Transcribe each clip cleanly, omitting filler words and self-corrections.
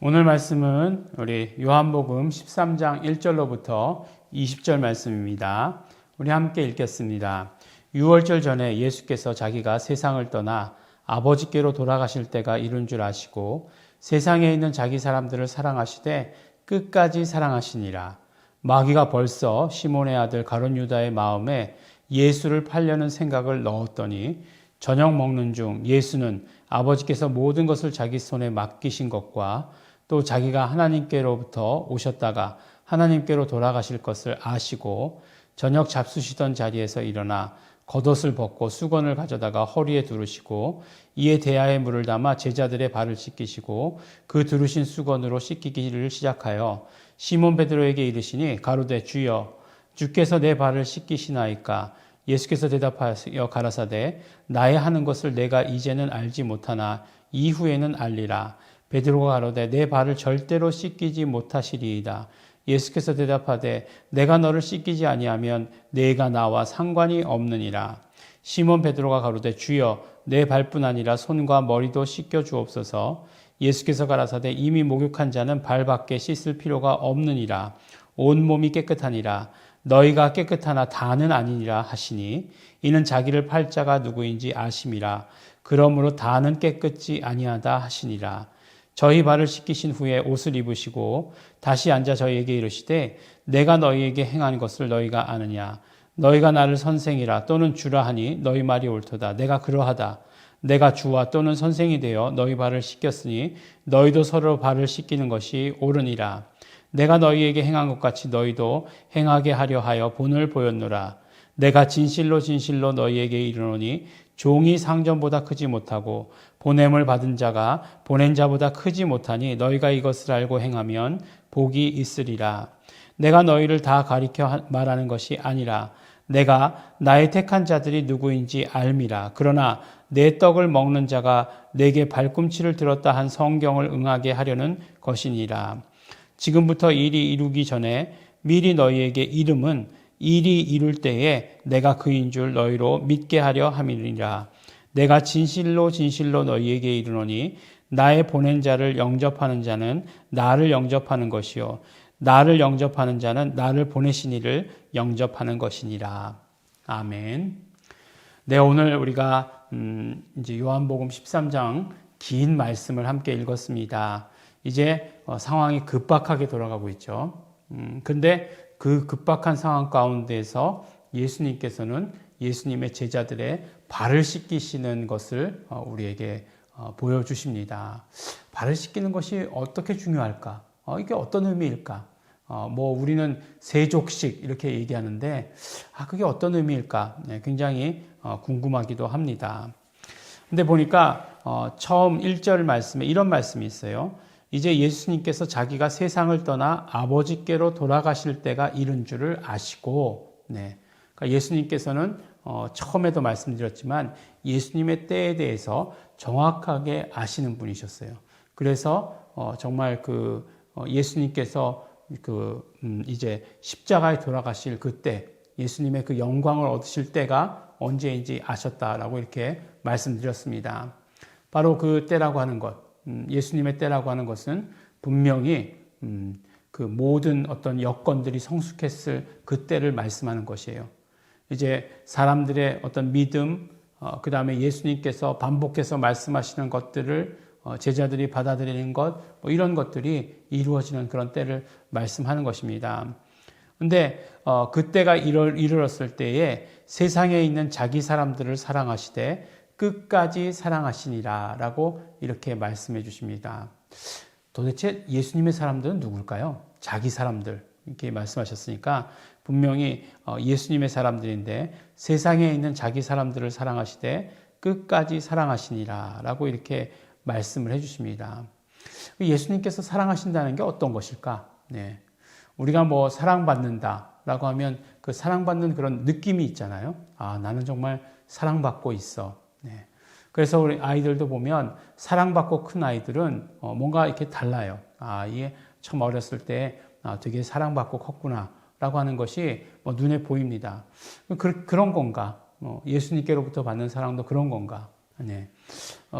오늘 말씀은 우리 요한복음 13장 1절로부터 20절 말씀입니다. 우리 함께 읽겠습니다. 유월절 전에 예수께서 자기가 세상을 떠나 아버지께로 돌아가실 때가 이른 줄 아시고 세상에 있는 자기 사람들을 사랑하시되 끝까지 사랑하시니라. 마귀가 벌써 시몬의 아들 가룟 유다의 마음에 예수를 팔려는 생각을 넣었더니 저녁 먹는 중 예수는 아버지께서 모든 것을 자기 손에 맡기신 것과 또 자기가 하나님께로부터 오셨다가 하나님께로 돌아가실 것을 아시고 저녁 잡수시던 자리에서 일어나 겉옷을 벗고 수건을 가져다가 허리에 두르시고 이에 대야에 물을 담아 제자들의 발을 씻기시고 그 두르신 수건으로 씻기기를 시작하여 시몬 베드로에게 이르시니 가로되 주여 주께서 내 발을 씻기시나이까. 예수께서 대답하여 가라사대 나의 하는 것을 내가 이제는 알지 못하나 이후에는 알리라. 베드로가 가로되 내 발을 절대로 씻기지 못하시리이다. 예수께서 대답하되 내가 너를 씻기지 아니하면 내가 나와 상관이 없느니라. 시몬 베드로가 가로되 주여 내 발뿐 아니라 손과 머리도 씻겨 주옵소서. 예수께서 가라사대 이미 목욕한 자는 발밖에 씻을 필요가 없느니라. 온 몸이 깨끗하니라. 너희가 깨끗하나 다는 아니니라 하시니 이는 자기를 팔 자가 누구인지 아심이라. 그러므로 다는 깨끗지 아니하다 하시니라. 저희 발을 씻기신 후에 옷을 입으시고 다시 앉아 저희에게 이르시되 내가 너희에게 행한 것을 너희가 아느냐. 너희가 나를 선생이라 또는 주라 하니 너희 말이 옳도다. 내가 그러하다. 내가 주와 또는 선생이 되어 너희 발을 씻겼으니 너희도 서로 발을 씻기는 것이 옳으니라. 내가 너희에게 행한 것 같이 너희도 행하게 하려 하여 본을 보였노라. 내가 진실로 진실로 너희에게 이르노니 종이 상전보다 크지 못하고 보냄을 받은 자가 보낸 자보다 크지 못하니 너희가 이것을 알고 행하면 복이 있으리라. 내가 너희를 다 가리켜 말하는 것이 아니라 내가 나의 택한 자들이 누구인지 알미라. 그러나 내 떡을 먹는 자가 내게 발꿈치를 들었다 한 성경을 응하게 하려는 것이니라. 지금부터 일이 이루기 전에 미리 너희에게 이름은 일이 이룰 때에 내가 그인 줄 너희로 믿게 하려 함이니라. 내가 진실로 진실로 너희에게 이르노니 나의 보낸 자를 영접하는 자는 나를 영접하는 것이요 나를 영접하는 자는 나를 보내신 이를 영접하는 것이니라. 아멘. 네, 오늘 우리가 이제 요한복음 13장 긴 말씀을 함께 읽었습니다. 이제 상황이 급박하게 돌아가고 있죠. 근데 그 급박한 상황 가운데서 예수님께서는 예수님의 제자들의 발을 씻기시는 것을 우리에게 보여주십니다. 발을 씻기는 것이 어떻게 중요할까? 이게 어떤 의미일까? 우리는 세족식 이렇게 얘기하는데, 그게 어떤 의미일까? 네, 굉장히 궁금하기도 합니다. 근데 보니까 처음 1절 말씀에 이런 말씀이 있어요. 이제 예수님께서 자기가 세상을 떠나 아버지께로 돌아가실 때가 이른 줄을 아시고, 네. 그러니까 예수님께서는 처음에도 말씀드렸지만 예수님의 때에 대해서 정확하게 아시는 분이셨어요. 그래서 정말 예수님께서 이제 십자가에 돌아가실 그때 예수님의 그 영광을 얻으실 때가 언제인지 아셨다라고 이렇게 말씀드렸습니다. 바로 그 때라고 하는 것. 예수님의 때라고 하는 것은 분명히 그 모든 어떤 여건들이 성숙했을 그 때를 말씀하는 것이에요. 이제 사람들의 어떤 믿음, 그 다음에 예수님께서 반복해서 말씀하시는 것들을 제자들이 받아들이는 것, 이런 것들이 이루어지는 그런 때를 말씀하는 것입니다. 근데 그때가 이르렀을 때에 세상에 있는 자기 사람들을 사랑하시되 끝까지 사랑하시니라 라고 이렇게 말씀해 주십니다. 도대체 예수님의 사람들은 누굴까요? 자기 사람들 이렇게 말씀하셨으니까 분명히 예수님의 사람들인데 세상에 있는 자기 사람들을 사랑하시되 끝까지 사랑하시니라 라고 이렇게 말씀을 해 주십니다. 예수님께서 사랑하신다는 게 어떤 것일까? 네. 우리가 사랑받는다 라고 하면 그 사랑받는 그런 느낌이 있잖아요. 나는 정말 사랑받고 있어. 네. 그래서 우리 아이들도 보면 사랑받고 큰 아이들은 뭔가 이렇게 달라요. 이게 참 어렸을 때 되게 사랑받고 컸구나 라고 하는 것이 눈에 보입니다. 그런 건가? 예수님께로부터 받는 사랑도 그런 건가? 네.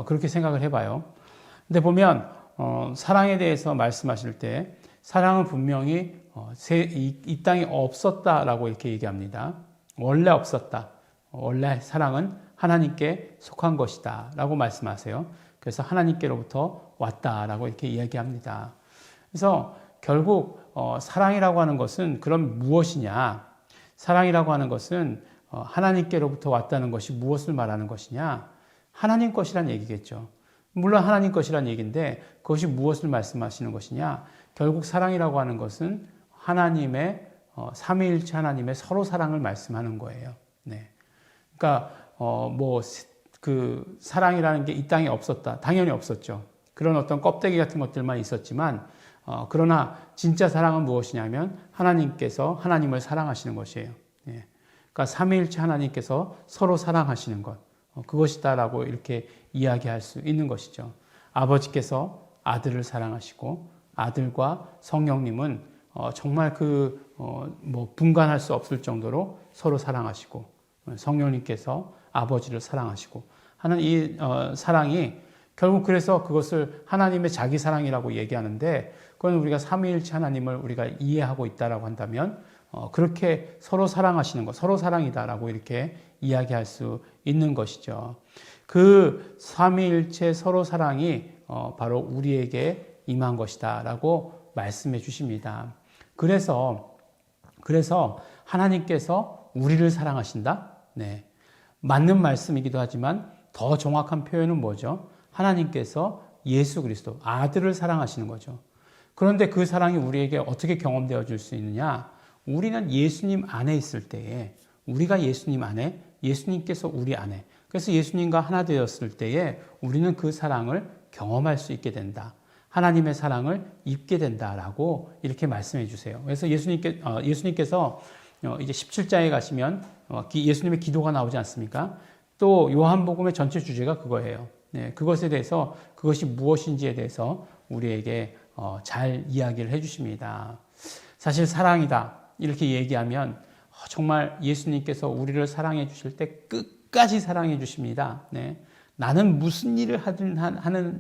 그렇게 생각을 해봐요. 근데 보면 사랑에 대해서 말씀하실 때 사랑은 분명히 이 땅에 없었다라고 이렇게 얘기합니다. 원래 없었다. 원래 사랑은 하나님께 속한 것이다 라고 말씀하세요. 그래서 하나님께로부터 왔다라고 이렇게 이야기합니다. 그래서 결국 사랑이라고 하는 것은 그럼 무엇이냐? 사랑이라고 하는 것은 하나님께로부터 왔다는 것이 무엇을 말하는 것이냐? 하나님 것이란 얘기겠죠. 물론 하나님 것이란 얘기인데 그것이 무엇을 말씀하시는 것이냐? 결국 사랑이라고 하는 것은 하나님의 삼위일체 하나님의 서로 사랑을 말씀하는 거예요. 네. 그러니까 그 사랑이라는 게 이 땅에 없었다. 당연히 없었죠. 그런 어떤 껍데기 같은 것들만 있었지만 그러나 진짜 사랑은 무엇이냐면 하나님께서 하나님을 사랑하시는 것이에요. 예. 그러니까 삼위일체 하나님께서 서로 사랑하시는 것 그것이다라고 이렇게 이야기할 수 있는 것이죠. 아버지께서 아들을 사랑하시고 아들과 성령님은 정말 분간할 수 없을 정도로 서로 사랑하시고 성령님께서 아버지를 사랑하시고 하는 이 사랑이 결국 그래서 그것을 하나님의 자기 사랑이라고 얘기하는데 그건 우리가 삼위일체 하나님을 우리가 이해하고 있다라고 한다면 그렇게 서로 사랑하시는 것, 서로 사랑이다라고 이렇게 이야기할 수 있는 것이죠. 그 삼위일체 서로 사랑이 바로 우리에게 임한 것이다라고 말씀해 주십니다. 그래서 하나님께서 우리를 사랑하신다? 네. 맞는 말씀이기도 하지만 더 정확한 표현은 뭐죠? 하나님께서 예수 그리스도, 아들을 사랑하시는 거죠. 그런데 그 사랑이 우리에게 어떻게 경험되어 줄 수 있느냐? 우리는 예수님 안에 있을 때에, 우리가 예수님 안에, 예수님께서 우리 안에, 그래서 예수님과 하나 되었을 때에 우리는 그 사랑을 경험할 수 있게 된다. 하나님의 사랑을 입게 된다라고 이렇게 말씀해 주세요. 그래서 예수님께서 이제 17장에 가시면 예수님의 기도가 나오지 않습니까? 또 요한복음의 전체 주제가 그거예요. 네, 그것에 대해서 그것이 무엇인지에 대해서 우리에게 잘 이야기를 해주십니다. 사실 사랑이다 이렇게 얘기하면 정말 예수님께서 우리를 사랑해 주실 때 끝까지 사랑해 주십니다. 네, 나는 무슨 일을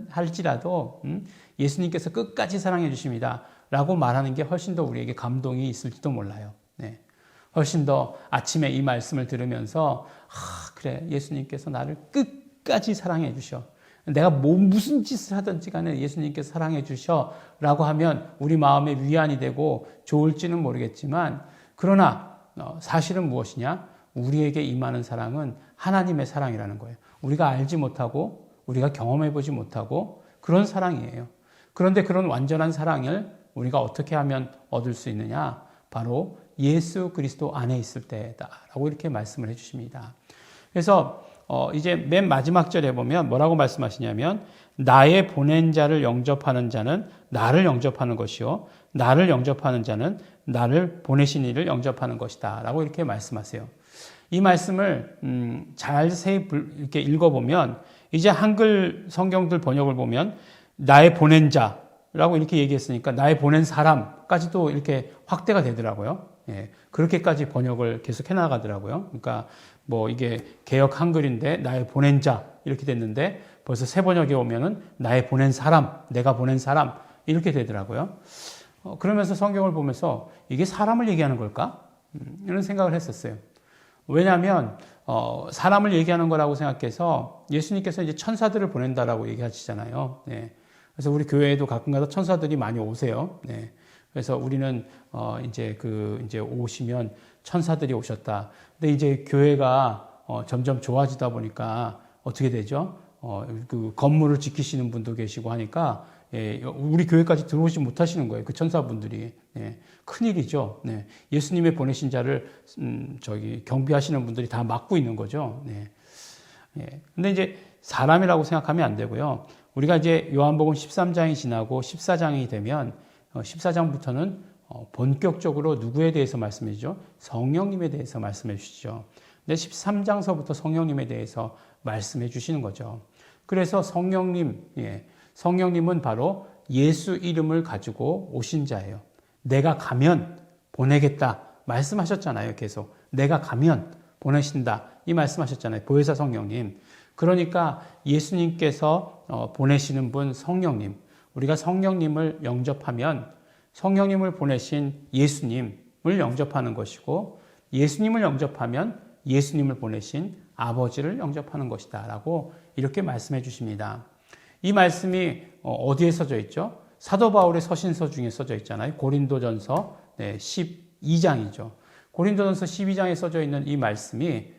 할지라도 예수님께서 끝까지 사랑해 주십니다. 라고 말하는 게 훨씬 더 우리에게 감동이 있을지도 몰라요. 네, 훨씬 더 아침에 이 말씀을 들으면서 그래 예수님께서 나를 끝까지 사랑해 주셔. 내가 무슨 짓을 하든지 간에 예수님께서 사랑해 주셔 라고 하면 우리 마음에 위안이 되고 좋을지는 모르겠지만 그러나 사실은 무엇이냐? 우리에게 임하는 사랑은 하나님의 사랑이라는 거예요. 우리가 알지 못하고 우리가 경험해 보지 못하고 그런 사랑이에요. 그런데 그런 완전한 사랑을 우리가 어떻게 하면 얻을 수 있느냐? 바로 예수 그리스도 안에 있을 때다라고 이렇게 말씀을 해주십니다. 그래서 이제 맨 마지막 절에 보면 뭐라고 말씀하시냐면 나의 보낸 자를 영접하는 자는 나를 영접하는 것이요 나를 영접하는 자는 나를 보내신 이를 영접하는 것이다 라고 이렇게 말씀하세요. 이 말씀을 자세히 이렇게 읽어보면 이제 한글 성경들 번역을 보면 나의 보낸 자라고 이렇게 얘기했으니까 나의 보낸 사람까지도 이렇게 확대가 되더라고요. 예, 그렇게까지 번역을 계속 해나가더라고요. 그러니까 이게 개역 한글인데 나의 보낸 자 이렇게 됐는데 벌써 새 번역에 오면은 나의 보낸 사람, 내가 보낸 사람 이렇게 되더라고요. 그러면서 성경을 보면서 이게 사람을 얘기하는 걸까? 이런 생각을 했었어요. 왜냐하면 사람을 얘기하는 거라고 생각해서 예수님께서 이제 천사들을 보낸다라고 얘기하시잖아요. 네. 그래서 우리 교회에도 가끔가다 천사들이 많이 오세요. 네. 그래서 우리는 이제 오시면 천사들이 오셨다. 근데 이제 교회가 점점 좋아지다 보니까 어떻게 되죠? 그 건물을 지키시는 분도 계시고 하니까 우리 교회까지 들어오지 못하시는 거예요. 그 천사분들이. 큰일이죠. 네. 예수님의 보내신 자를 경비하시는 분들이 다 막고 있는 거죠. 네. 근데 이제 사람이라고 생각하면 안 되고요. 우리가 이제 요한복음 13장이 지나고 14장이 되면 14장부터는 본격적으로 누구에 대해서 말씀해 주죠? 성령님에 대해서 말씀해 주시죠. 근데 13장서부터 성령님에 대해서 말씀해 주시는 거죠. 그래서 성령님은 바로 예수 이름을 가지고 오신 자예요. 내가 가면 보내겠다 말씀하셨잖아요. 계속 내가 가면 보내신다 이 말씀하셨잖아요. 보혜사 성령님. 그러니까 예수님께서 보내시는 분 성령님, 우리가 성령님을 영접하면 성령님을 보내신 예수님을 영접하는 것이고, 예수님을 영접하면 예수님을 보내신 아버지를 영접하는 것이다 라고 이렇게 말씀해 주십니다. 이 말씀이 어디에 써져 있죠? 사도 바울의 서신서 중에 써져 있잖아요. 고린도전서 12장이죠. 고린도전서 12장에 써져 있는 이 말씀이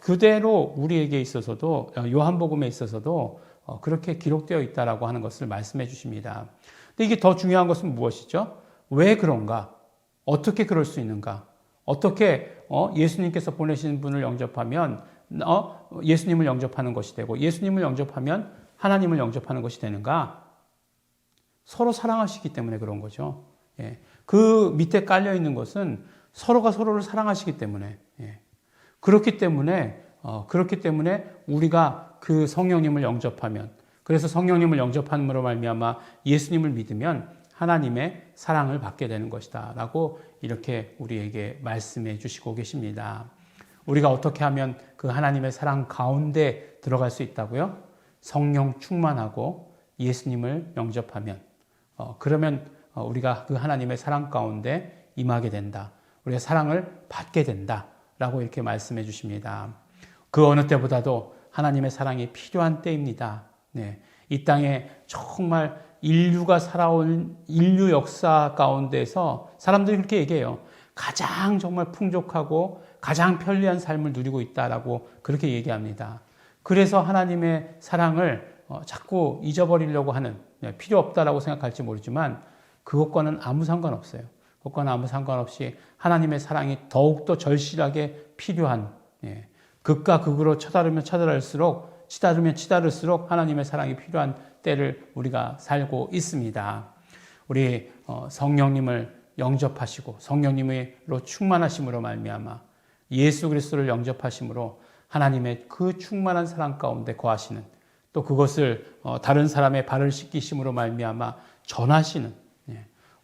그대로 우리에게 있어서도, 요한복음에 있어서도 그렇게 기록되어 있다라고 하는 것을 말씀해 주십니다. 근데 이게 더 중요한 것은 무엇이죠? 왜 그런가? 어떻게 그럴 수 있는가? 어떻게 예수님께서 보내신 분을 영접하면 예수님을 영접하는 것이 되고, 예수님을 영접하면 하나님을 영접하는 것이 되는가? 서로 사랑하시기 때문에 그런 거죠. 예. 그 밑에 깔려 있는 것은 서로가 서로를 사랑하시기 때문에, 예. 그렇기 때문에 우리가 그 성령님을 영접하면, 그래서 성령님을 영접함으로 말미암아 예수님을 믿으면 하나님의 사랑을 받게 되는 것이다 라고 이렇게 우리에게 말씀해 주시고 계십니다. 우리가 어떻게 하면 그 하나님의 사랑 가운데 들어갈 수 있다고요? 성령 충만하고 예수님을 영접하면, 그러면 우리가 그 하나님의 사랑 가운데 임하게 된다. 우리가 사랑을 받게 된다 라고 이렇게 말씀해 주십니다. 그 어느 때보다도 하나님의 사랑이 필요한 때입니다. 네. 이 땅에 정말 인류가 살아온 인류 역사 가운데서 사람들이 그렇게 얘기해요. 가장 정말 풍족하고 가장 편리한 삶을 누리고 있다라고 그렇게 얘기합니다. 그래서 하나님의 사랑을 자꾸 잊어버리려고 하는, 필요 없다라고 생각할지 모르지만 그것과는 아무 상관없어요. 그것과는 아무 상관없이 하나님의 사랑이 더욱더 절실하게 필요한, 극과 극으로 치달으면 치달을수록 하나님의 사랑이 필요한 때를 우리가 살고 있습니다. 우리 성령님을 영접하시고 성령님으로 충만하심으로 말미암아 예수 그리스도를 영접하심으로 하나님의 그 충만한 사랑 가운데 거하시는, 또 그것을 다른 사람의 발을 씻기심으로 말미암아 전하시는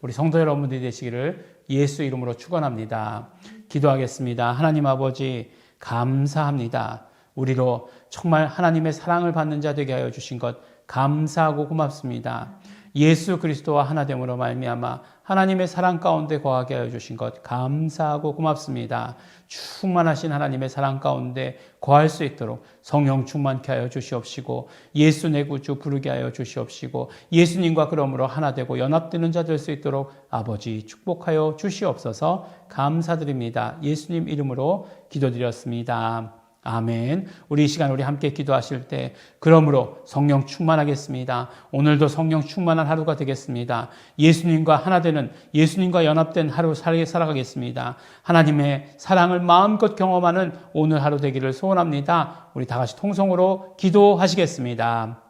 우리 성도 여러분들이 되시기를 예수 이름으로 축원합니다. 기도하겠습니다. 하나님 아버지 감사합니다. 우리로 정말 하나님의 사랑을 받는 자 되게 하여 주신 것 감사하고 고맙습니다. 예수 그리스도와 하나됨으로 말미암아 하나님의 사랑 가운데 거하게 하여 주신 것 감사하고 고맙습니다. 충만하신 하나님의 사랑 가운데 거할 수 있도록 성령 충만케 하여 주시옵시고, 예수 내 구주 부르게 하여 주시옵시고, 예수님과 그러므로 하나 되고 연합되는 자 될 수 있도록 아버지 축복하여 주시옵소서. 감사드립니다. 예수님 이름으로 기도드렸습니다. 아멘. 우리 이 시간 우리 함께 기도하실 때 그러므로 성령 충만하겠습니다. 오늘도 성령 충만한 하루가 되겠습니다. 예수님과 하나 되는, 예수님과 연합된 하루 살아가겠습니다. 하나님의 사랑을 마음껏 경험하는 오늘 하루 되기를 소원합니다. 우리 다 같이 통성으로 기도하시겠습니다.